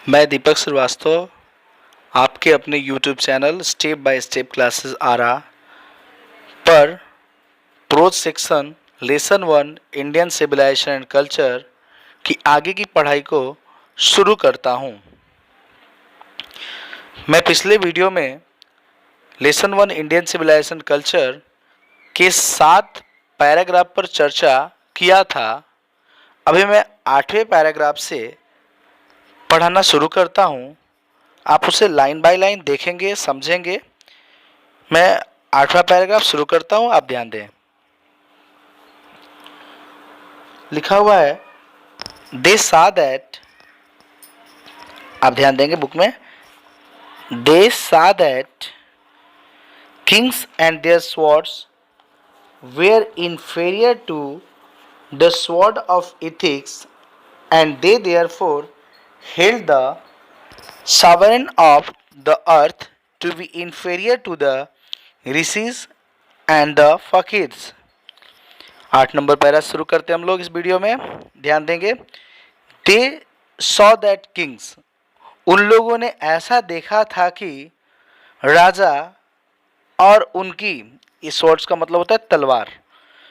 मैं दीपक श्रीवास्तव आपके अपने YouTube channel step by step classes Arrah पर prose section lesson 1 Indian civilisation and culture की आगे की पढ़ाई को शुरू करता हूं। मैं पिछले वीडियो में लेसन 1 इंडियन सिविलाइजेशन कल्चर के 7 पैराग्राफ पर चर्चा किया था। अभी मैं 8वें पैराग्राफ से पढ़ाना शुरू करता हूं। आप उसे लाइन बाय लाइन देखेंगे, समझेंगे। मैं 8वां पैराग्राफ शुरू करता हूं, आप ध्यान दें। लिखा हुआ है दे सा दैट, आप ध्यान देंगे बुक में, they saw that kings and their swords were inferior to the sword of ethics, and they therefore held the sovereign of the earth to be inferior to the rishis and the fakirs। 8 number para शुरू करते हैं हम लोग इस video में, ध्यान देंगे। They saw that Kings, उन लोगों ने ऐसा देखा था कि राजा और उनकी, इस स्वॉर्ड्स का मतलब होता है तलवार,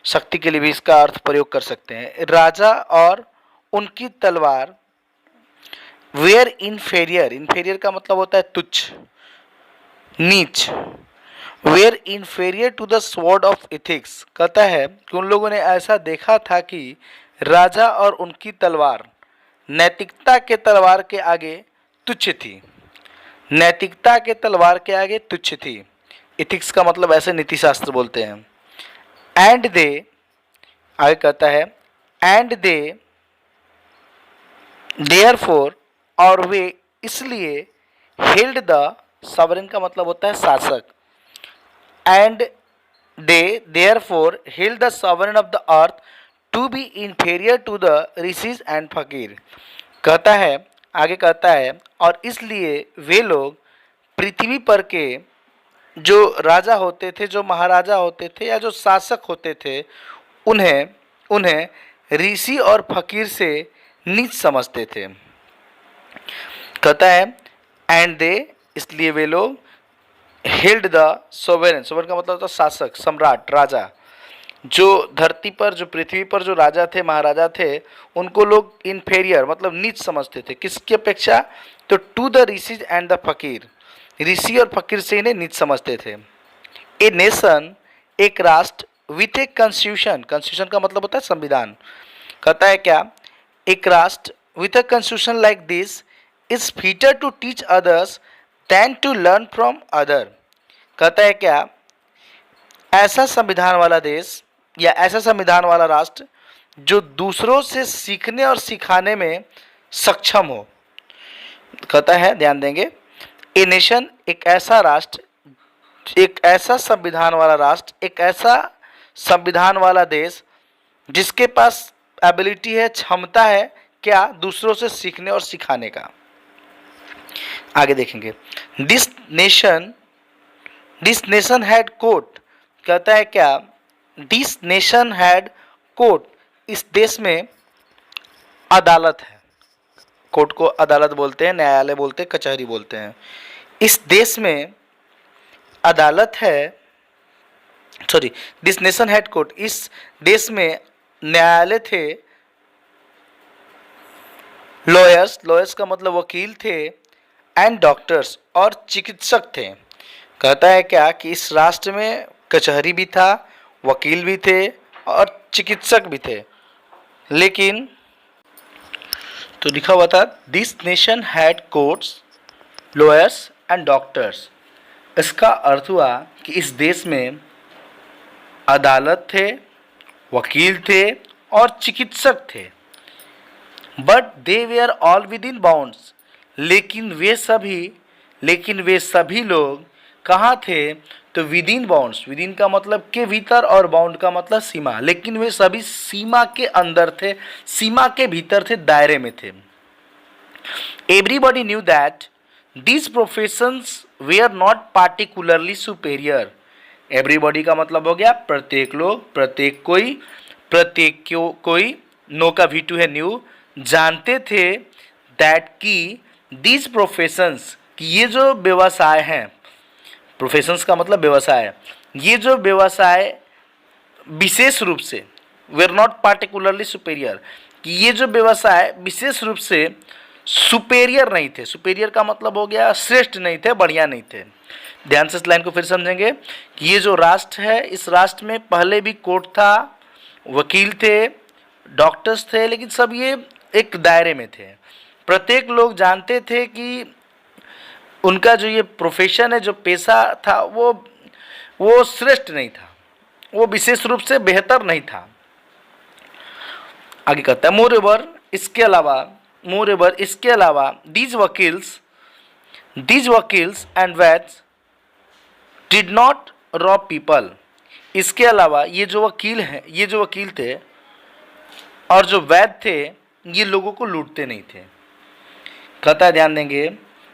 शक्ति के लिए भी इसका अर्थ प्रयोग कर सकते हैं। राजा और उनकी तलवार वेयर इन्फेरियर, इन्फेरियर का मतलब होता है तुच्छ, नीच। Were inferior to the sword of ethics, कहता है कि उन लोगों ने ऐसा देखा था कि राजा और उनकी तलवार नैतिकता के तलवार के आगे तुच्छ थी, नैतिकता के तलवार के आगे तुच्छ थी। एथिक्स का मतलब ऐसे नीति शास्त्र बोलते हैं। एंड दे, आगे कहता है एंड दे देयरफॉर, और वे इसलिए हेल्ड द, सवरेन का मतलब होता है शासक, and they therefore held the sovereign of the earth to be inferior to the rishis and fakir. कहता है, आगे कहता है, और इसलिए वे लोग पृथ्वी पर के जो राजा होते थे, जो महाराजा होते थे या जो शासक होते थे, उन्हें ऋषि और फकीर से नीच समझते थे। कहता है एंड दे, इसलिए वे लोग हेल्ड द सोवेरेन, सोवेरेन का मतलब होता है शासक, सम्राट, राजा। जो धरती पर, जो पृथ्वी पर जो राजा थे, महाराजा थे, उनको लोग इन्फेरियर मतलब नीच समझते थे। किसकी अपेक्षा? तो to the rishis and the fakir, ऋषि और फकीर से इन्हें नीच समझते थे। ए नेशन, एक राष्ट्र, विथ ए कॉन्स्टिट्यूशन, कॉन्स्टिट्यूशन का मतलब होता है संविधान। कहता है क्या? एक राष्ट्र with a constitution like this is fitter to teach others than to learn from other. कहता है क्या? ऐसा संविधान वाला देश या ऐसा संविधान वाला राष्ट्र जो दूसरों से सीखने और सिखाने में सक्षम हो। कहता है, ध्यान देंगे, ए नेशन, एक ऐसा राष्ट्र, एक ऐसा संविधान वाला राष्ट्र, एक ऐसा संविधान वाला देश जिसके पास एबिलिटी है, क्षमता है, क्या? दूसरों से सीखने और सिखाने का। आगे देखेंगे, दिस नेशन हैड कोर्ट। कहता है क्या? दिस नेशन हैड कोर्ट, इस देश में अदालत है। कोर्ट को अदालत बोलते हैं, न्यायालय बोलते हैं, कचहरी बोलते हैं। इस देश में अदालत है, sorry, this nation had court, इस देश में न्यायालय थे। लॉयर्स, लॉयर्स का मतलब वकील थे, एंड डॉक्टर्स, और चिकित्सक थे। कहता है क्या? कि इस राष्ट्र में कचहरी भी था, वकील भी थे और चिकित्सक भी थे। लेकिन तो लिखा हुआ था this nation had courts, lawyers and doctors. इसका अर्थ हुआ कि इस देश में अदालत थे, वकील थे और चिकित्सक थे। But they were all within bounds, लेकिन वे सभी लोग कहाँ थे? तो within bounds, within का मतलब के भीतर और बाउंड का मतलब सीमा। लेकिन वे सभी सीमा के अंदर थे, सीमा के भीतर थे, दायरे में थे। Everybody knew that these professions were not particularly superior. Everybody का मतलब हो गया प्रत्येक लोग, प्रत्येक कोई, नो का V2 है न्यू, जानते थे दैट की दीज प्रोफेशंस, कि ये जो व्यवसाय हैं, प्रोफेशंस का मतलब व्यवसाय है, ये जो व्यवसाय विशेष रूप से, वे आर नॉट पार्टिकुलरली सुपेरियर, कि ये जो व्यवसाय विशेष रूप से सुपेरियर नहीं थे। सुपेरियर का मतलब हो गया श्रेष्ठ नहीं थे, बढ़िया नहीं थे। ध्यान से इस लाइन को फिर समझेंगे कि ये जो राष्ट्र है, इस राष्ट्र में पहले भी कोर्ट था, वकील थे, डॉक्टर्स थे, लेकिन सब ये एक दायरे में थे। प्रत्येक लोग जानते थे कि उनका जो ये प्रोफेशन है, जो पेशा था, वो श्रेष्ठ नहीं था, वो विशेष रूप से बेहतर नहीं था। आगे कहता है मोर एवर, इसके अलावा these vakils and vaids did not rob people. इसके अलावा ये जो वकील थे और जो वैद्य थे, ये लोगों को लूटते नहीं थे। कहता है, ध्यान देंगे,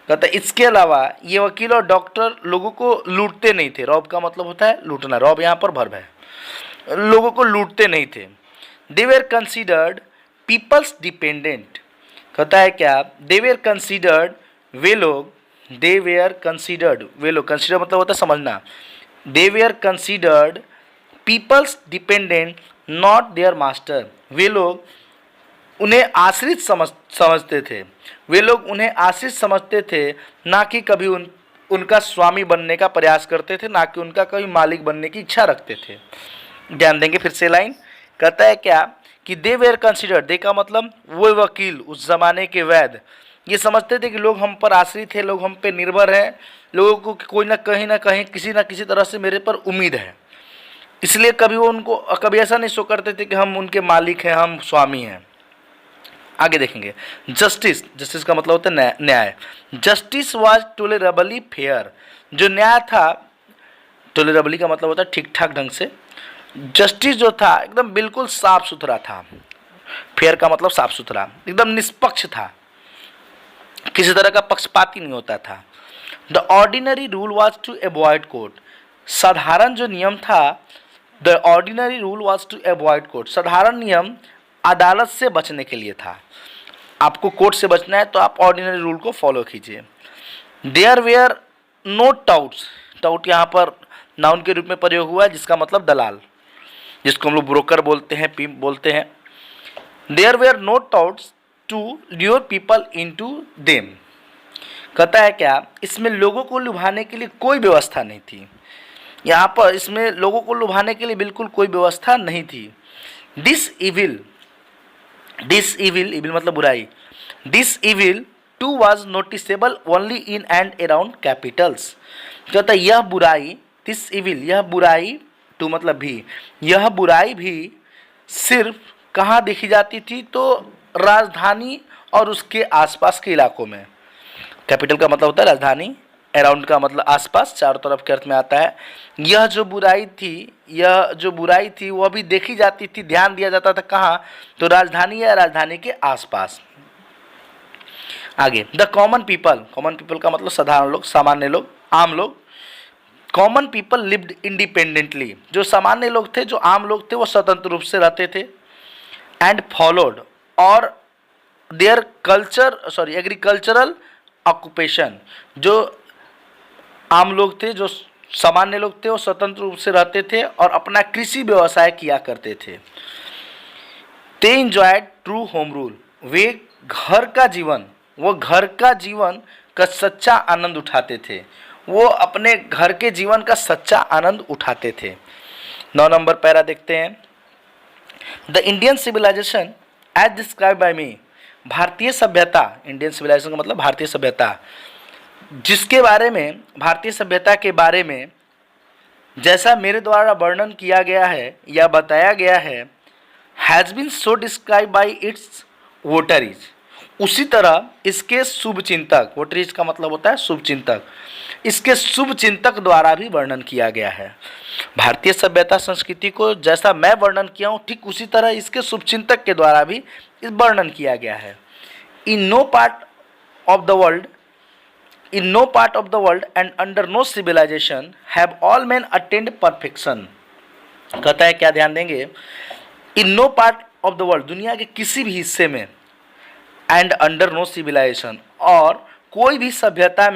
कहता है इसके अलावा ये वकील और डॉक्टर लोगों को लूटते नहीं थे। रॉब का मतलब होता है लूटना, रॉब यहाँ पर वर्ब है, लोगों को लूटते नहीं थे। They were considered peoples dependent. कहता है क्या, दे वेर कंसिडर्ड, कंसिडर मतलब होता है समझना। They were considered peoples dependent not their master. वे लोग उन्हें आश्रित समझते थे, ना कि कभी उनका स्वामी बनने का प्रयास करते थे, ना कि उनका कभी मालिक बनने की इच्छा रखते थे। ध्यान देंगे फिर से लाइन, कहता है क्या कि दे वेर कंसिडर्ड, दे का मतलब वो वकील, उस जमाने के वैद्य, ये समझते थे कि लोग हम पर आश्रित हैं, लोग हम पे निर्भर हैं, लोगों को कोई ना कहीं किसी ना किसी तरह से मेरे पर उम्मीद है, इसलिए कभी ऐसा नहीं सो करते थे कि हम उनके मालिक हैं, हम स्वामी हैं। आगे देखेंगे, जस्टिस का मतलब होता है न्याय। जस्टिस वाज टोलरेबली फेयर, जो न्याय था, टोलरेबली का मतलब होता है ठीक ठाक ढंग से, जस्टिस जो था एकदम बिल्कुल साफ सुथरा था। फेयर का मतलब साफ सुथरा, एकदम निष्पक्ष था, किसी तरह का पक्षपाती नहीं होता था। The ordinary rule was to avoid court, साधारण जो नियम था, the ordinary rule was to avoid court, साधारण नियम अदालत से बचने के लिए था। आपको कोर्ट से बचना है तो आप ऑर्डिनरी रूल को फॉलो कीजिए। There were no touts, tout यहाँ पर नाउन के रूप में प्रयोग हुआ है, जिसका मतलब दलाल, जिसको हम लोग ब्रोकर बोलते हैं, पीप बोलते हैं। There were no touts to lure people into them. कहता है क्या, इसमें लोगों को लुभाने के लिए कोई व्यवस्था नहीं थी। यहाँ पर इसमें लोगों को लुभाने के लिए बिल्कुल कोई व्यवस्था नहीं थी। दिस इविल मतलब बुराई, this evil too was noticeable only in and around capitals. कहता है यह बुराई, दिस इविल, यह बुराई, टू मतलब भी, यह बुराई भी सिर्फ कहाँ देखी जाती थी, तो राजधानी और उसके आसपास के इलाकों में। कैपिटल का मतलब होता है राजधानी, अराउंड का मतलब आसपास, चारों तरफ के अर्थ में आता है। यह जो बुराई थी वह भी देखी जाती थी, ध्यान दिया जाता था कहाँ, तो राजधानी या राजधानी के आसपास। आगे, द कॉमन पीपल का मतलब साधारण लोग, सामान्य लोग, आम लोग। कॉमन पीपल लिव्ड इंडिपेंडेंटली, जो सामान्य लोग थे, जो आम लोग थे, वो स्वतंत्र रूप से रहते थे। एंड फॉलोड, और देयर एग्रीकल्चरल ऑक्यूपेशन, जो आम लोग थे, जो सामान्य लोग थे, वो स्वतंत्र रूप से रहते थे और अपना कृषि व्यवसाय किया करते थे। दे एंजॉयड ट्रू होम रूल, वे घर का जीवन का सच्चा आनंद उठाते थे, वो अपने घर के जीवन का सच्चा आनंद उठाते थे। 9 नंबर पैरा देखते हैं। The Indian civilisation as describe by me, भारतीय सभ्यता, इंडियन सिविलाइजेशन का मतलब भारतीय सभ्यता, भारतीय सभ्यता के बारे में जैसा मेरे द्वारा वर्णन किया गया है या बताया गया है, has been so describe by its votaries, उसी तरह इसके शुभचिंतक, वोटरीज का मतलब होता है शुभचिंतक, इसके शुभचिंतक द्वारा भी वर्णन किया गया है। भारतीय सभ्यता संस्कृति को जैसा मैं वर्णन किया हूँ, ठीक उसी तरह इसके शुभचिंतक के द्वारा भी इस वर्णन किया गया है। In no part of the world and under no civilisation have all men attained perfection. कहता है क्या, ध्यान देंगे, in no part of the world, दुनिया के किसी भी हिस्से में, एंड अंडर नो सिविलाइजेशन, और कोई भी सभ्यता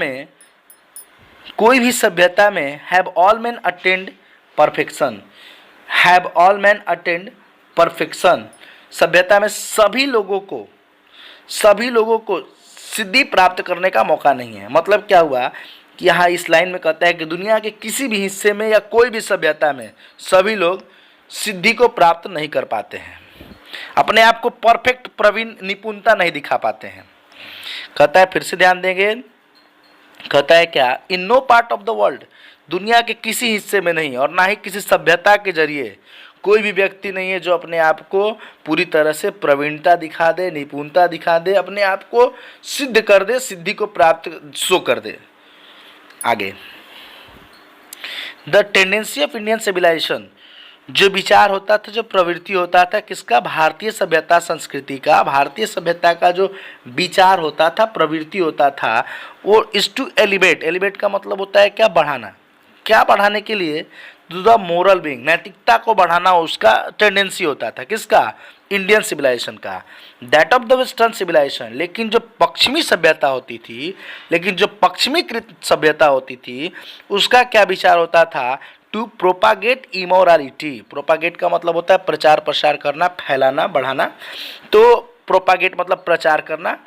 में have all men attained perfection, have all men attained perfection, सभ्यता में सभी लोगों को सिद्धि प्राप्त करने का मौका नहीं है। मतलब क्या हुआ कि यहाँ इस लाइन में कहता है कि दुनिया के किसी भी हिस्से में या कोई भी सभ्यता में सभी लोग सिद्धि को प्राप्त नहीं कर पाते हैं, अपने आप को परफेक्ट प्रवीण निपुणता नहीं दिखा पाते हैं। कहता है, फिर से ध्यान देंगे, कहता है क्या, in no part of the world, दुनिया के किसी हिस्से में नहीं और ना ही किसी सभ्यता के जरिए कोई भी व्यक्ति नहीं है जो अपने आप को पूरी तरह से प्रवीणता दिखा दे, निपुणता दिखा दे, अपने आप को सिद्ध कर दे, सिद्धि को प्राप्त शो कर दे। आगे, the tendency of Indian civilisation, जो विचार होता था, जो प्रवृत्ति होता था किसका, भारतीय सभ्यता संस्कृति का, भारतीय सभ्यता का जो विचार होता था, प्रवृत्ति होता था, वो इज टू एलिवेट, एलिवेट का मतलब होता है क्या, बढ़ाना, क्या बढ़ाने के लिए, टू द मोरल बीइंग, नैतिकता को बढ़ाना उसका टेंडेंसी होता था, किसका, इंडियन सिविलाइजेशन का, that of the western civilisation. लेकिन जो पश्चिमी सभ्यता होती थी, उसका क्या विचार होता था, टू प्रोपागेट इमोरालिटी, प्रोपागेट का मतलब होता है प्रचार प्रसार करना, फैलाना, बढ़ाना, तो प्रोपागेट मतलब प्रचार करना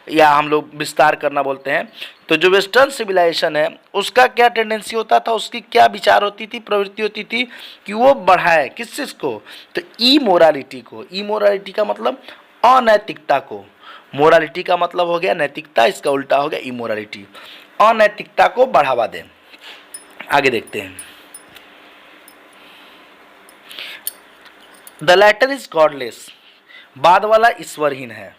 या हम लोग विस्तार करना बोलते हैं। तो जो वेस्टर्न सिविलाइजेशन है उसका क्या टेंडेंसी होता था, उसकी क्या विचार होती थी, प्रवृत्ति होती थी कि वो बढ़ाए किस चीज़ को, तो इमोरालिटी को, इमोरालिटी का मतलब अनैतिकता को, मोरालिटी का मतलब हो गया नैतिकता, इसका उल्टा हो गया इमोरालिटी, अनैतिकता को बढ़ावा दें। आगे देखते हैं, द लैटर इज गॉडलेस, बाद वाला ईश्वरहीन है,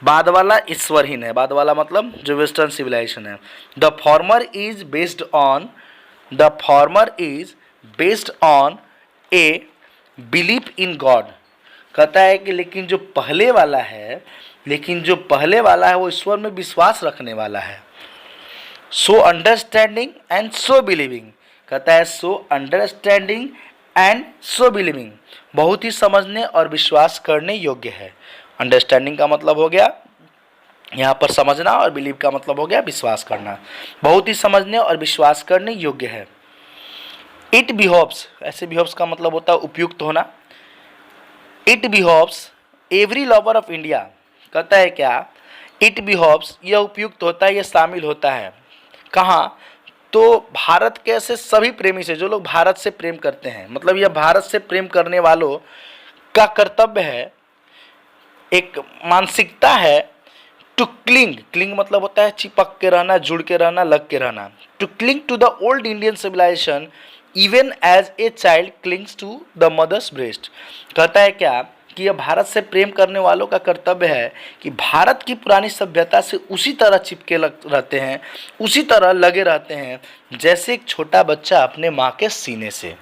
बाद वाला ईश्वरहीन है, बाद वाला मतलब जो वेस्टर्न सिविलाइजेशन है। The former is based on a belief in God, कहता है कि लेकिन जो पहले वाला है वो ईश्वर में विश्वास रखने वाला है। So understanding and so believing, कहता है so understanding and so believing, बहुत ही समझने और विश्वास करने योग्य है। अंडरस्टैंडिंग का मतलब हो गया यहाँ पर समझना और बिलीव का मतलब हो गया विश्वास करना, बहुत ही समझने और विश्वास करने योग्य है। इट बिहोव्स, ऐसे बिहोव्स का मतलब होता है उपयुक्त होना। It behoves every lover of India, कहता है क्या, इट बिहोव्स, यह उपयुक्त होता है, यह शामिल होता है कहाँ, तो भारत के ऐसे सभी प्रेमी से, जो लोग भारत से प्रेम करते हैं, मतलब यह भारत से प्रेम करने वालों का कर्तव्य है, एक मानसिकता है, टू क्लिंग मतलब होता है चिपक के रहना, जुड़ के रहना, लग के रहना, to cling to the old Indian civilisation even as a child clings to the mother's breast, कहता है क्या कि यह भारत से प्रेम करने वालों का कर्तव्य है कि भारत की पुरानी सभ्यता से उसी तरह चिपके रहते हैं, उसी तरह लगे रहते हैं जैसे एक छोटा बच्चा अपने माँ के सीने से।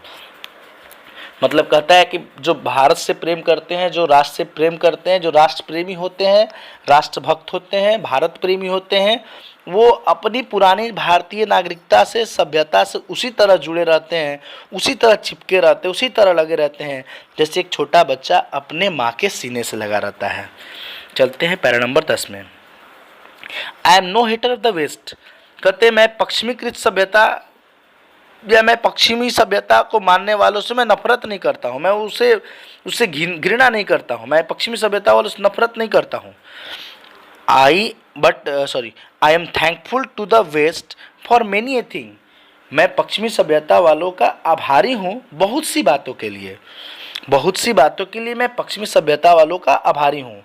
मतलब कहता है कि जो भारत से प्रेम करते हैं, जो राष्ट्र से प्रेम करते हैं, जो राष्ट्र प्रेमी होते हैं, राष्ट्रभक्त होते हैं, भारत प्रेमी होते हैं, वो अपनी पुरानी भारतीय नागरिकता से, सभ्यता से उसी तरह जुड़े रहते हैं, उसी तरह चिपके रहते हैं, उसी तरह लगे रहते हैं जैसे एक छोटा बच्चा अपने माँ के सीने से लगा रहता है। चलते हैं पैरा नंबर 10 में। I am no hater of the west, कहते मैं पश्चिमीकृत सभ्यता या मैं पश्चिमी सभ्यता को मानने वालों से मैं नफरत नहीं करता हूँ, मैं उससे घृणा नहीं करता हूँ, मैं पश्चिमी सभ्यता वालों से नफरत नहीं करता हूँ। I am thankful to the west for many a thing, मैं पश्चिमी सभ्यता वालों का आभारी हूँ बहुत सी बातों के लिए, बहुत सी बातों के लिए मैं पश्चिमी सभ्यता वालों का आभारी हूँ।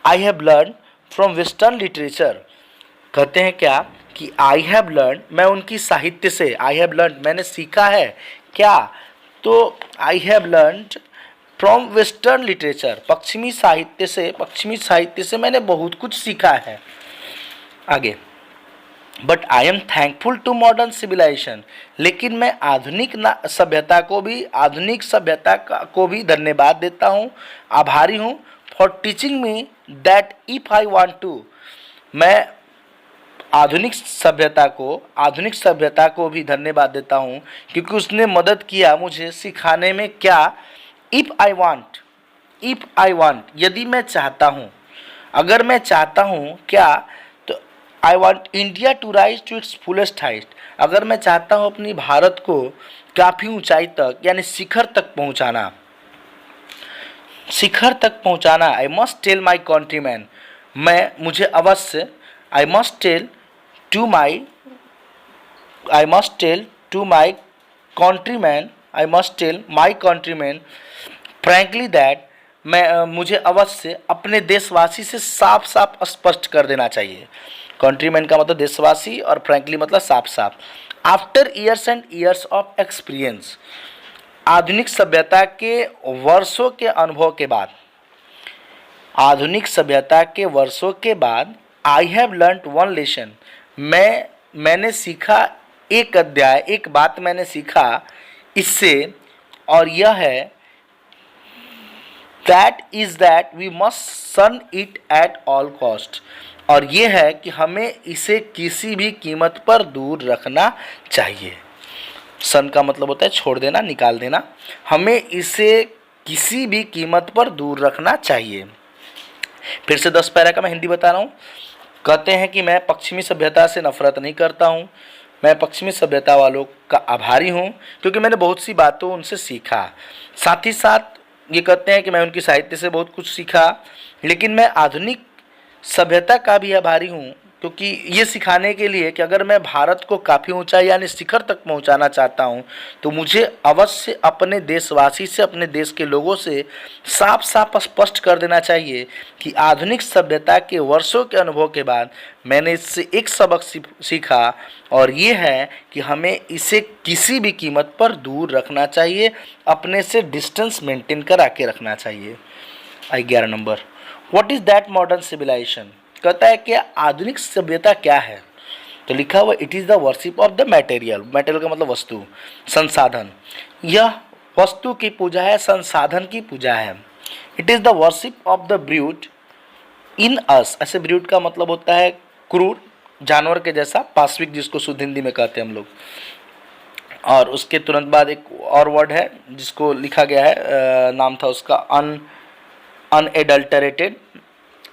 आई have learn from western literature, कहते हैं क्या कि आई हैव लर्न, मैं उनकी साहित्य से, आई हैव लर्न मैंने सीखा है क्या, तो I have learn from western literature, पश्चिमी साहित्य से मैंने बहुत कुछ सीखा है। आगे, but I am thankful to modern civilisation, लेकिन मैं आधुनिक सभ्यता को भी धन्यवाद देता हूँ, आभारी हूँ, for teaching me that if I want to, मैं आधुनिक सभ्यता को भी धन्यवाद देता हूँ क्योंकि उसने मदद किया मुझे सिखाने में क्या, इफ़ आई वांट, यदि मैं चाहता हूँ, अगर मैं चाहता हूँ क्या, तो I want India to rise to its fullest height, अगर मैं चाहता हूँ अपनी भारत को काफ़ी ऊंचाई तक यानी शिखर तक पहुँचाना, शिखर तक पहुँचाना, I must tell my countryman, मुझे अवश्य, I must tell to my, I must tell to my countryman, I must tell my countryman frankly that, मुझे अवश्य अपने देशवासी से साफ साफ स्पष्ट कर देना चाहिए। कंट्रीमैन का मतलब देशवासी और फ्रैंकली मतलब साफ साफ। After years and years of experience, आधुनिक सभ्यता के वर्षों के अनुभव के बाद, आधुनिक सभ्यता के वर्षों के बाद, I have learned one lesson, मैंने सीखा एक अध्याय, एक बात मैंने सीखा इससे, और यह है दैट वी मस्ट शन इट एट ऑल कॉस्ट, और ये है कि हमें इसे किसी भी कीमत पर दूर रखना चाहिए। सन का मतलब होता है छोड़ देना, निकाल देना, हमें इसे किसी भी कीमत पर दूर रखना चाहिए। फिर से 10 पैरा का मैं हिंदी बता रहा हूँ। कहते हैं कि मैं पश्चिमी सभ्यता से नफरत नहीं करता हूँ, मैं पश्चिमी सभ्यता वालों का आभारी हूँ क्योंकि मैंने बहुत सी बातों उनसे सीखा। साथ ही साथ ये कहते हैं कि मैं उनकी साहित्य से बहुत कुछ सीखा, लेकिन मैं आधुनिक सभ्यता का भी आभारी हूँ क्योंकि ये सिखाने के लिए कि अगर मैं भारत को काफ़ी ऊंचाई यानी शिखर तक पहुंचाना चाहता हूं तो मुझे अवश्य अपने देशवासी से, अपने देश के लोगों से साफ साफ स्पष्ट कर देना चाहिए कि आधुनिक सभ्यता के वर्षों के अनुभव के बाद मैंने इससे एक सबक सीखा, और ये है कि हमें इसे किसी भी कीमत पर दूर रखना चाहिए, अपने से डिस्टेंस मेंटेन करा के रखना चाहिए। 11 number, what is that modern civilisation, कहता है कि आधुनिक सभ्यता क्या है, तो लिखा हुआ it is the worship of the material, material का मतलब वस्तु, संसाधन, यह वस्तु की पूजा है, संसाधन की पूजा है। It is the worship of the brute in us, ऐसे ब्रूट का मतलब होता है क्रूर, जानवर के जैसा, पाश्विक जिसको शुद्ध हिंदी में कहते हैं हम लोग। और उसके तुरंत बाद एक और वर्ड है जिसको लिखा गया है, नाम था उसका अनएडल्टरेटेड,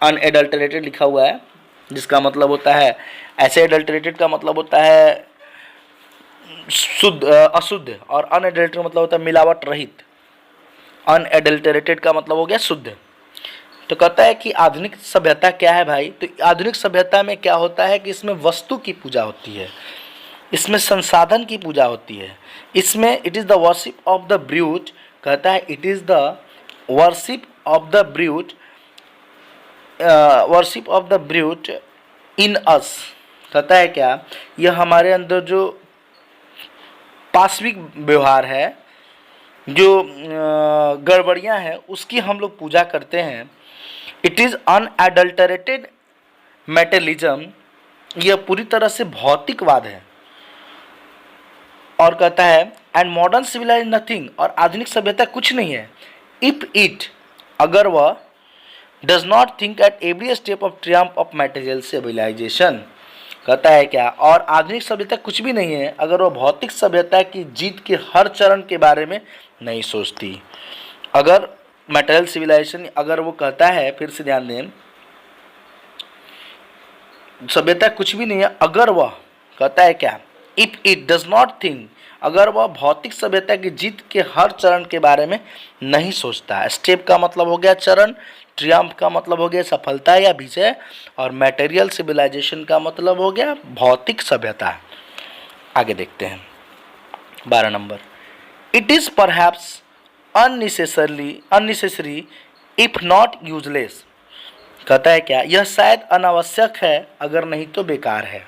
अनएडल्टरेटेड लिखा हुआ है, जिसका मतलब होता है ऐसे, एडल्टरेटेड का मतलब होता है शुद्ध, अशुद्ध, और अनएडल्टरेटेड मतलब होता है मिलावट रहित, अनएडल्टरेटेड का मतलब हो गया शुद्ध। तो कहता है कि आधुनिक सभ्यता क्या है भाई, तो आधुनिक सभ्यता में क्या होता है कि इसमें वस्तु की पूजा होती है, इसमें संसाधन की पूजा होती है, इसमें it is the worship of the brute, कहता है it is the worship of the brute, worship of the brute in us, कहता है क्या, यह हमारे अंदर जो पाश्विक व्यवहार है, जो गड़बड़ियाँ हैं, उसकी हम लोग पूजा करते हैं। इट इज़ अनएडल्टरेटेड मेटेरियलिज्म, यह पूरी तरह से भौतिकवाद है। और कहता है एंड मॉडर्न सिविलाइज नथिंग, और आधुनिक सभ्यता कुछ नहीं है, इफ इट, अगर वह does not think at every step of triumph of material civilisation, कहता है क्या, और आधुनिक सभ्यता कुछ भी नहीं है अगर वह भौतिक सभ्यता की जीत के हर चरण के बारे में नहीं सोचती। अगर मटेरियल सिविलाइजेशन, अगर वो कहता है, फिर से ध्यान दें, सभ्यता कुछ भी नहीं है अगर वह, कहता है क्या, if it does not think, अगर वह भौतिक सभ्यता की जीत के हर चरण के बारे में नहीं सोचता। स्टेप का मतलब हो गया चरण, ट्रियम्फ का मतलब हो गया सफलता या विजय, और मटेरियल सिविलाइजेशन का मतलब हो गया भौतिक सभ्यता। आगे देखते हैं 12 number, it is perhaps unnecessary if not useless, कहता है क्या, यह शायद अनावश्यक है अगर नहीं तो बेकार है।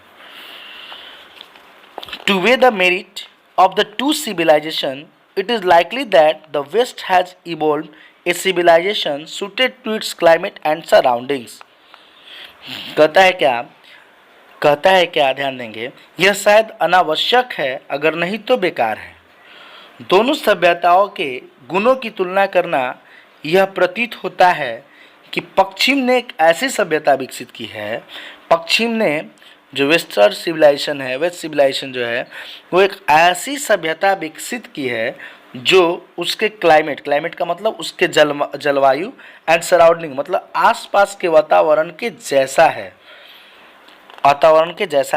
Two way the merit of the two civilization, it is likely that the West has evolved a civilization suited to its climate and surroundings. कहता है क्या, ध्यान देंगे, यह शायद अनावश्यक है अगर नहीं तो बेकार है। दोनों सभ्यताओं के गुणों की तुलना करना, यह प्रतीत होता है कि पश्चिम ने एक ऐसी सभ्यता विकसित की है, पश्चिम ने जो वेस्ट सिविलाइजेशन जो है वो एक ऐसी सभ्यता विकसित की है जो उसके क्लाइमेट का मतलब उसके जलवायु एंड सराउंडिंग मतलब आसपास के वातावरण के जैसा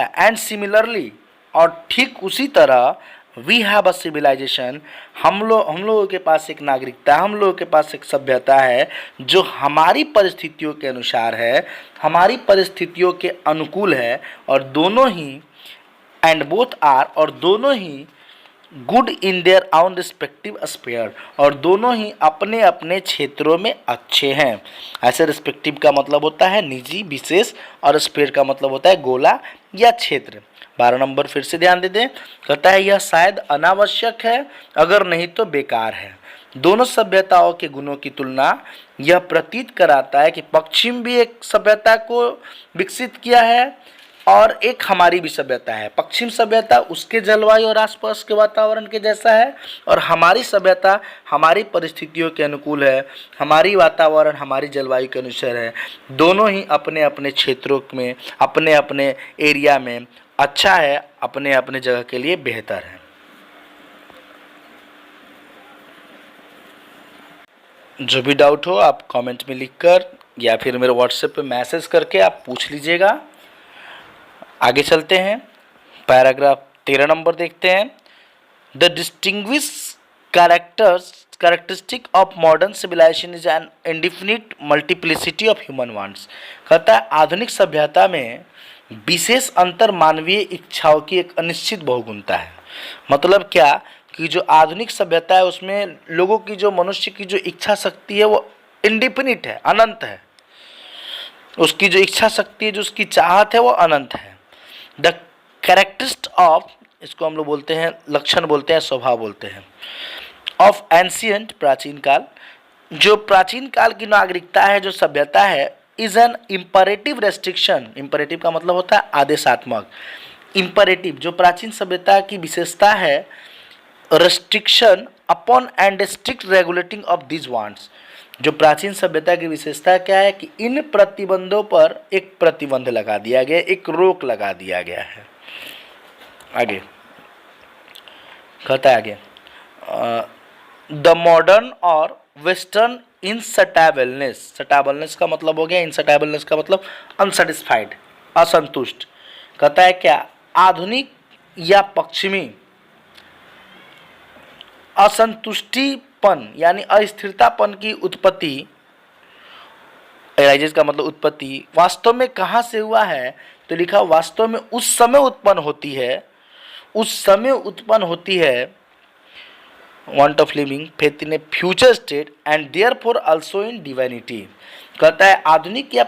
है, एंड सिमिलरली और ठीक उसी तरह वी हैव अ सिविलाइजेशन, हम लोगों के पास एक नागरिकता, हम लोगों के पास एक सभ्यता है जो हमारी परिस्थितियों के अनुसार है, हमारी परिस्थितियों के अनुकूल है, और दोनों ही एंड बोथ आर, और दोनों ही good in their own respective sphere, और दोनों ही अपने अपने क्षेत्रों में अच्छे हैं। ऐसे रिस्पेक्टिव का मतलब होता है निजी, विशेष, और स्पेयर का मतलब होता है गोला या क्षेत्र। 12 नंबर फिर से ध्यान दे दें, कहता है यह शायद अनावश्यक है, अगर नहीं तो बेकार है। दोनों सभ्यताओं के गुणों की तुलना यह प्रतीत कराता है कि पश्चिम भी एक सभ्यता को विकसित किया है और एक हमारी भी सभ्यता है। पश्चिम सभ्यता उसके जलवायु और आसपास के वातावरण के जैसा है, और हमारी सभ्यता हमारी परिस्थितियों के अनुकूल है, हमारी वातावरण हमारी जलवायु के अनुसार है। दोनों ही अपने अपने क्षेत्रों में, अपने अपने एरिया में अच्छा है, अपने अपने जगह के लिए बेहतर है। जो भी डाउट हो आप कमेंट में लिखकर या फिर मेरे व्हाट्सएप पे मैसेज करके आप पूछ लीजिएगा। आगे चलते हैं, पैराग्राफ 13 नंबर देखते हैं। The distinguish characteristic of modern civilisation is an indefinite multiplicity of human wants. कहता है आधुनिक सभ्यता में विशेष अंतर मानवीय इच्छाओं की एक अनिश्चित बहुगुणता है। मतलब क्या कि जो आधुनिक सभ्यता है उसमें लोगों की जो मनुष्य की जो इच्छा शक्ति है वो इंडिफिनिट है, अनंत है। उसकी जो इच्छा शक्ति है, जो उसकी चाहत है वो अनंत है। द कैरेक्टरिस्ट ऑफ, इसको हम लोग बोलते हैं लक्षण बोलते हैं, स्वभाव बोलते हैं, ऑफ एंशियंट प्राचीन काल, जो प्राचीन काल की नागरिकता है, जो सभ्यता है, is an imperative restriction. Imperative का मतलब होता है आदेशात्मक। इम्परेटिव जो प्राचीन सभ्यता की विशेषता है, restriction upon and strict regulating of this wants. जो प्राचीन सभ्यता की विशेषता क्या है कि इन प्रतिबंधों पर एक प्रतिबंध लगा दिया गया, एक रोक लगा दिया गया है। आगे कहता है आगे, द मॉडर्न और वेस्टर्न इनसटेबलनेस। सटेबलनेस का मतलब हो गया, इनसटेबलनेस का मतलब अनसेटिस्फाइड, असंतुष्ट। कहता है क्या आधुनिक या पश्चिमी असंतुष्टिपन यानी अस्थिरतापन की उत्पत्ति, एराइजेस का मतलब उत्पत्ति, वास्तव में कहाँ से हुआ है? तो लिखा वास्तव में उस समय उत्पन्न होती है, उस समय उत्पन्न होती है want of living, faith in a future state and therefore also in divinity। कहता है आधुनिक या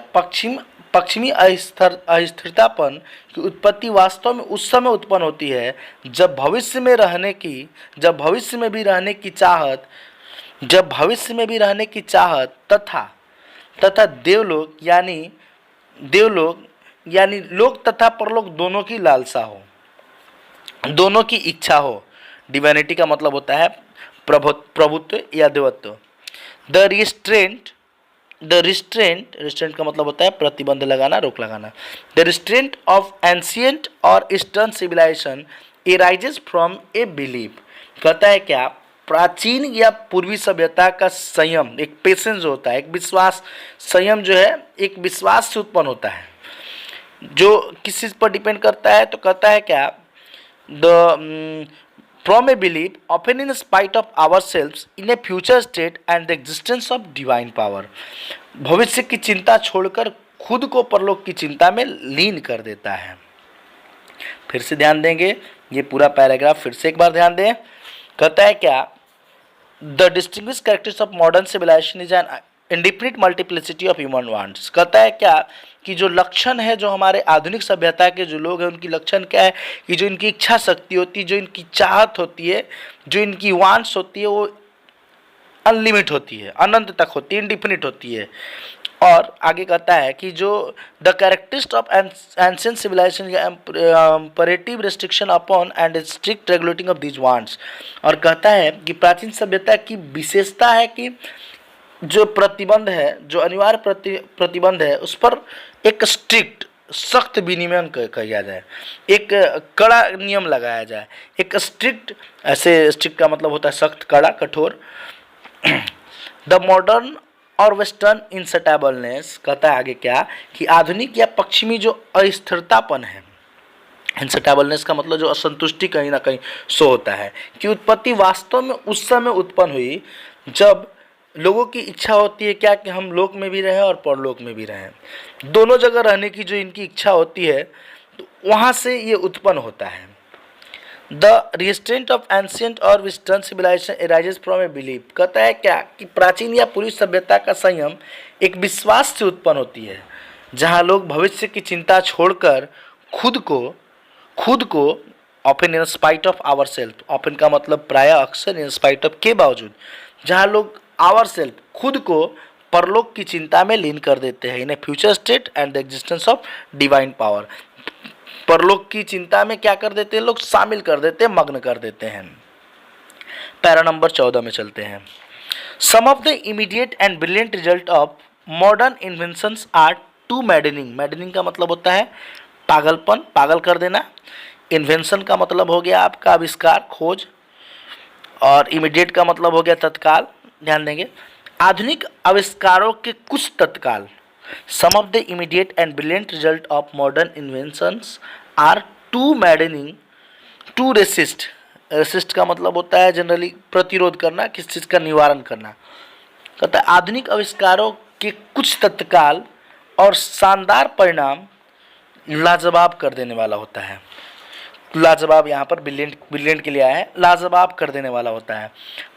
पश्चिमी अस्थिरतापन की उत्पत्ति वास्तव में उस समय उत्पन्न होती है जब भविष्य में भी रहने की चाहत तथा देवलोक यानी लोक तथा परलोक दोनों की लालसा हो, दोनों की इच्छा हो। डिवाइनिटी का मतलब होता है प्रभुत्व या देवत्व। द रिस्ट्रेंट का मतलब होता है प्रतिबंध लगाना, रोक लगाना। The restraint of ancient or Eastern civilisation arises from a belief. कहता है क्या प्राचीन या पूर्वी सभ्यता का संयम, एक पेशेंस जो होता है, एक विश्वास, संयम जो है एक विश्वास से उत्पन्न होता है जो किस चीज़ पर डिपेंड करता है। तो कहता है क्या from a belief often in spite of ourselves in a future state and the existence of divine power। भविष्य की चिंता छोड़कर खुद को परलोक की चिंता में लीन कर देता है। फिर से ध्यान देंगे, ये पूरा पैराग्राफ फिर से एक बार ध्यान दें। कहता है क्या the distinguish characters of modern civilisation is an indefinite multiplicity of human wants. कहता है क्या कि जो लक्षण है, जो हमारे आधुनिक सभ्यता के जो लोग हैं उनकी लक्षण क्या है कि जो इनकी इच्छा शक्ति होती है, जो इनकी चाहत होती है, जो इनकी वांट्स होती है वो अनलिमिट होती है, अनंत तक होती है, इंडिफिनिट होती है। और आगे कहता है कि जो the characteristic of ancient civilisation imperative restriction upon and strict regulating of these wants. और कहता है कि प्राचीन सभ्यता की विशेषता है कि जो प्रतिबंध है, जो अनिवार्य प्रतिबंध है, उस पर एक स्ट्रिक्ट सख्त विनियमन किया जाए, एक कड़ा नियम लगाया जाए, एक स्ट्रिक्ट, ऐसे स्ट्रिक्ट का मतलब होता है सख्त, कड़ा, कठोर। द मॉडर्न और वेस्टर्न इंस्टेबलनेस, कहता है आगे क्या कि आधुनिक या पश्चिमी जो अस्थिरतापन है, इंस्टेबलनेस का मतलब जो असंतुष्टि कहीं ना कहीं शो होता है, कि उत्पत्ति वास्तव में उस समय उत्पन्न हुई जब लोगों की इच्छा होती है क्या कि हम लोक में भी रहें और परलोक में भी रहें, दोनों जगह रहने की जो इनकी इच्छा होती है, तो वहाँ से ये उत्पन्न होता है। The restraint of ancient or Western civilisation arises from a belief, कहता है क्या कि प्राचीन या पूरी सभ्यता का संयम एक विश्वास से उत्पन्न होती है, जहाँ लोग भविष्य की चिंता छोड़कर खुद को often in spite of our self, often का मतलब प्राय, अक्सर, इन स्पाइट ऑफ के बावजूद, जहाँ लोग आवर सेल्फ खुद को परलोक की चिंता में लीन कर देते हैं, in a future state and the existence of divine power, परलोक की चिंता में क्या कर देते हैं लोग, शामिल कर देते हैं, मग्न कर देते हैं। पैरा नंबर 14 में चलते हैं। Some of the immediate and brilliant result of modern inventions are too maddening, maddening का मतलब होता है पागलपन, पागल कर देना। इन्वेंशन का मतलब हो गया आपका आविष्कार, खोज, और इमीडिएट का मतलब हो गया तत्काल, ध्यान देंगे। आधुनिक आविष्कारों के कुछ तत्काल, some of the immediate and brilliant result of modern inventions are too maddening to resist, resist का मतलब होता है जनरली प्रतिरोध करना, किस चीज़ का निवारण करना। कहता है आधुनिक आविष्कारों के कुछ तत्काल और शानदार परिणाम लाजवाब कर देने वाला होता है। लाजवाब यहाँ पर ब्रिलियंट के लिए आया है, लाजवाब कर देने वाला होता है।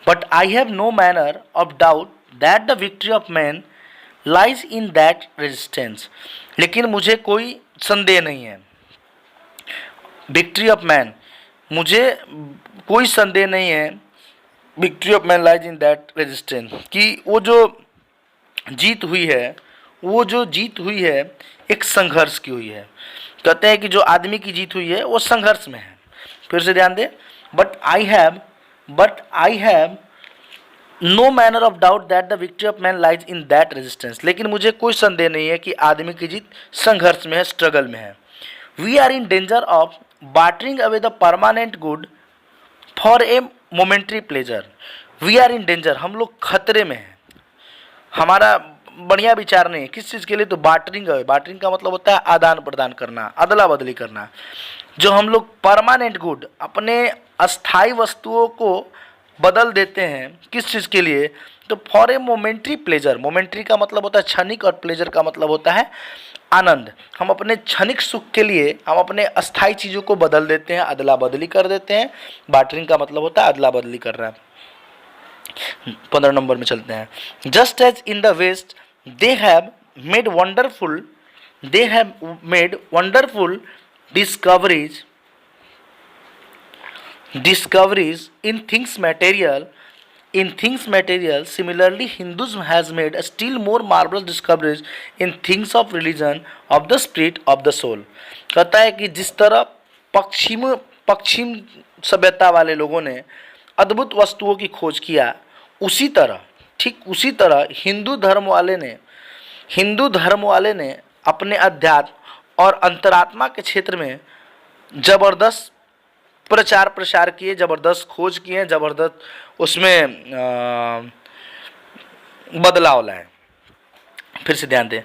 But I have no manner of doubt that the victory of man lies in that resistance, लेकिन मुझे कोई संदेह नहीं है, विक्ट्री ऑफ मैन, मुझे कोई संदेह नहीं है, victory of man lies in that resistance, कि वो जो जीत हुई है एक संघर्ष की हुई है। कहते हैं कि जो आदमी की जीत हुई है वो संघर्ष में है। फिर से ध्यान दें, but I have no manner of doubt that the victory of man lies in that resistance, लेकिन मुझे कोई संदेह नहीं है कि आदमी की जीत संघर्ष में है, स्ट्रगल में है। We are in danger of bartering away the permanent good for a momentary pleasure, we are in danger, हम लोग खतरे में हैं, हमारा बढ़िया विचार नहीं है, किस चीज़ के लिए, तो बार्टरिंग है, बार्टरिंग का मतलब होता है आदान प्रदान करना, अदला बदली करना। जो हम लोग परमानेंट गुड, अपने अस्थाई वस्तुओं को बदल देते हैं, किस चीज़ के लिए, तो for a momentary pleasure, momentary का मतलब होता है क्षणिक और प्लेजर का मतलब होता है आनंद। हम अपने क्षणिक सुख के लिए हम अपने अस्थाई चीज़ों को बदल देते हैं, अदला बदली कर देते हैं। बार्टरिंग का मतलब होता है अदला बदली कर रहा है। 15 नंबर में चलते हैं। Just as in the West they have made wonderful discoveries in things material, similarly Hinduism has made a still more marvelous discoveries in things of religion, of the spirit, of the soul। कहता है कि जिस तरह पश्चिम सभ्यता वाले लोगों ने अद्भुत वस्तुओं की खोज किया, ठीक उसी तरह हिंदू धर्म वाले ने अपने अध्यात्म और अंतरात्मा के क्षेत्र में जबरदस्त प्रचार प्रसार किए, जबरदस्त खोज किए, जबरदस्त उसमें बदलाव लाए। फिर से ध्यान दें,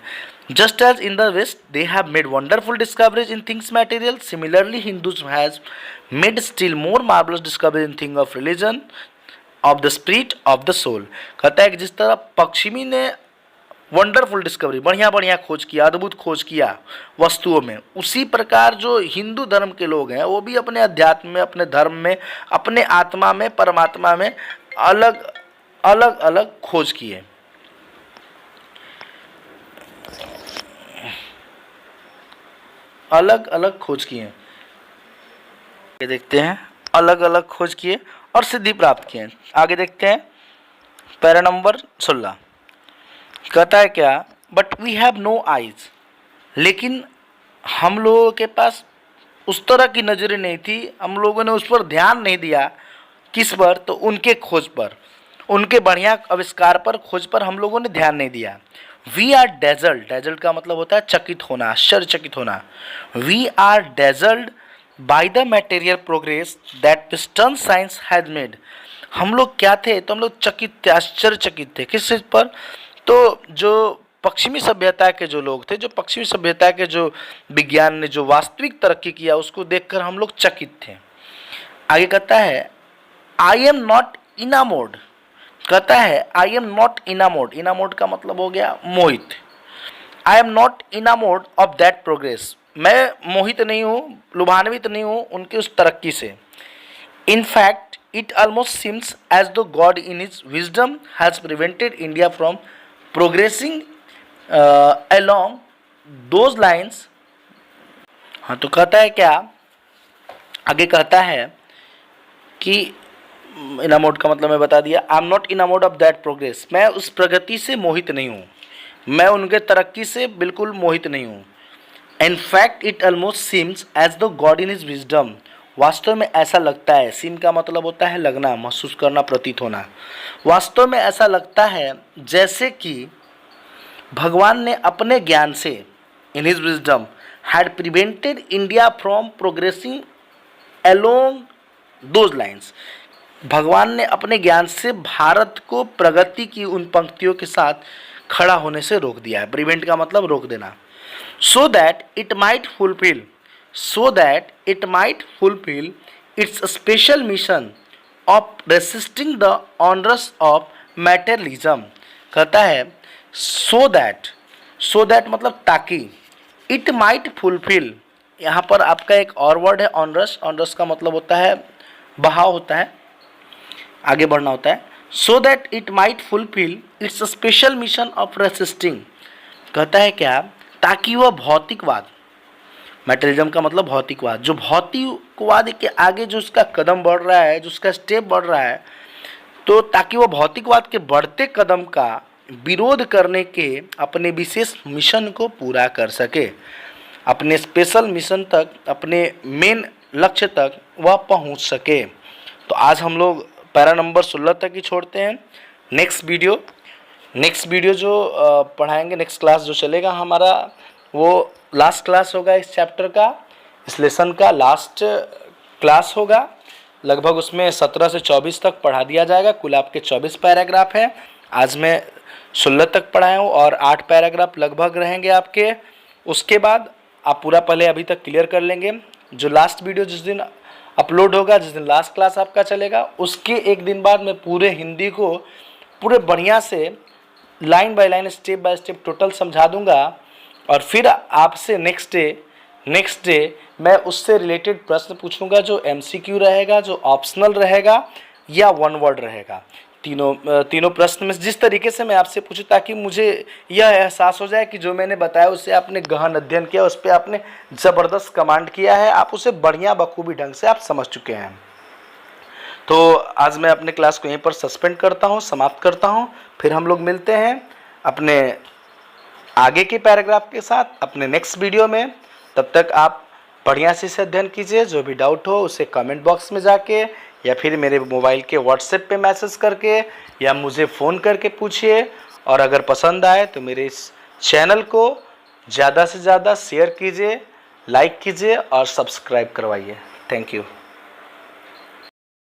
just as in the West they have made wonderful discoveries in things material, similarly Hindus has made still more marvellous discoveries in thing of religion, of the spirit, of the soul. कहता है कि जिस तरह पश्चिमी ने वंडरफुल डिस्कवरी, बढ़िया खोज किया, अद्भुत खोज किया वस्तुओं में, उसी प्रकार जो हिंदू धर्म के लोग हैं वो भी अपने अध्यात्म में, अपने धर्म में, अपने आत्मा में, परमात्मा में अलग खोज किए। अलग खोज किए, ये देखते हैं, अलग खोज किए और सिद्धि प्राप्त किए। आगे देखते हैं पैरा नंबर 16। कहता है क्या, but we have no eyes, लेकिन हम लोगों के पास उस तरह की नज़रें नहीं थी, हम लोगों ने उस पर ध्यान नहीं दिया। किस पर, तो उनके खोज पर, उनके बढ़िया आविष्कार पर, खोज पर हम लोगों ने ध्यान नहीं दिया। वी आर डेजल्ड, डेजल्ड का मतलब होता है चकित होना, आश्चर्यचकित होना। We are dazzled by the material progress that Western science has made. हम लोग क्या थे, तो हम लोग चकित थे, आश्चर्यचकित थे। किस चीज़ पर? तो जो पश्चिमी सभ्यता के जो लोग थे, जो पश्चिमी सभ्यता के जो विज्ञान ने जो वास्तविक तरक्की किया उसको देखकर हम लोग चकित थे। आगे कहता है आई एम नॉट इनामोड, कहता है आई एम नॉट इनामोड, इनामोड का मतलब हो गया मोहित। I am not enamoured of that progress, मैं मोहित नहीं हूँ, लुभान्वित नहीं हूँ उनकी उस तरक्की से। In fact it almost seems as the God in his wisdom has prevented India from progressing along those lines। हाँ, तो कहता है क्या, आगे कहता है कि इनामोड का मतलब मैं बता दिया। I am not enamoured of that progress, मैं उस प्रगति से मोहित नहीं हूँ, मैं उनके तरक्की से बिल्कुल मोहित नहीं हूँ। In fact it almost seems as the God in his wisdom, वास्तव में ऐसा लगता है, सीम का मतलब होता है लगना, महसूस करना, प्रतीत होना। वास्तव में ऐसा लगता है जैसे कि भगवान ने अपने ज्ञान से, इन his wisdom, had prevented India from progressing along those lines, भगवान ने अपने ज्ञान से भारत को प्रगति की उन पंक्तियों के साथ खड़ा होने से रोक दिया है। प्रिवेंट का मतलब रोक देना। So that it might fulfil, so that it might fulfil its special mission of resisting the onrush of materialism. कहता है सो दैट, सो दैट मतलब ताकि, इट माइट फुलफिल, यहाँ पर आपका एक और वर्ड है ऑनरस, ऑनरस का मतलब होता है बहाव होता है, आगे बढ़ना होता है। सो that it might fulfil its special mission of resisting, कहता है क्या, ताकि वह भौतिकवाद, मैटेरियलिज्म का मतलब भौतिकवाद, जो भौतिकवाद के आगे जो उसका कदम बढ़ रहा है, जो उसका स्टेप बढ़ रहा है, तो ताकि वह भौतिकवाद के बढ़ते कदम का विरोध करने के अपने विशेष मिशन को पूरा कर सके, अपने स्पेशल मिशन तक, अपने मेन लक्ष्य तक वह पहुंच सके। तो आज हम लोग पैरा नंबर 16 तक ही छोड़ते हैं। नेक्स्ट वीडियो जो पढ़ाएंगे, नेक्स्ट क्लास जो चलेगा हमारा, वो लास्ट क्लास होगा इस चैप्टर का, इस लेसन का लास्ट क्लास होगा। लगभग उसमें 17 से 24 तक पढ़ा दिया जाएगा। कुल आपके 24 पैराग्राफ हैं, आज मैं 16 तक पढ़ाया हूँ और 8 पैराग्राफ लगभग रहेंगे आपके। उसके बाद आप पूरा पहले अभी तक क्लियर कर लेंगे। जो लास्ट वीडियो जिस दिन अपलोड होगा, जिस दिन लास्ट क्लास आपका चलेगा, उसके एक दिन बाद मैं पूरे हिंदी को पूरे बढ़िया से line by line, step by step total समझा दूंगा। और फिर आपसे नेक्स्ट डे मैं उससे रिलेटेड प्रश्न पूछूंगा, जो MCQ रहेगा, जो ऑप्शनल रहेगा या वन वर्ड रहेगा। तीनों प्रश्न में जिस तरीके से मैं आपसे पूछूं, ताकि मुझे यह एहसास हो जाए कि जो मैंने बताया उससे आपने गहन अध्ययन किया, उस पर आपने ज़बरदस्त कमांड किया है, आप उसे बढ़िया बखूबी ढंग से आप समझ चुके हैं। तो आज मैं अपने क्लास को यहीं पर सस्पेंड करता हूँ, समाप्त करता हूँ। फिर हम लोग मिलते हैं अपने आगे के पैराग्राफ के साथ अपने नेक्स्ट वीडियो में। तब तक आप बढ़िया से इसे अध्ययन कीजिए। जो भी डाउट हो उसे कमेंट बॉक्स में जाके या फिर मेरे मोबाइल के व्हाट्सएप पे मैसेज करके या मुझे फ़ोन करके पूछिए। और अगर पसंद आए तो मेरे इस चैनल को ज़्यादा से ज़्यादा शेयर कीजिए, लाइक कीजिए और सब्सक्राइब करवाइए। Thank you.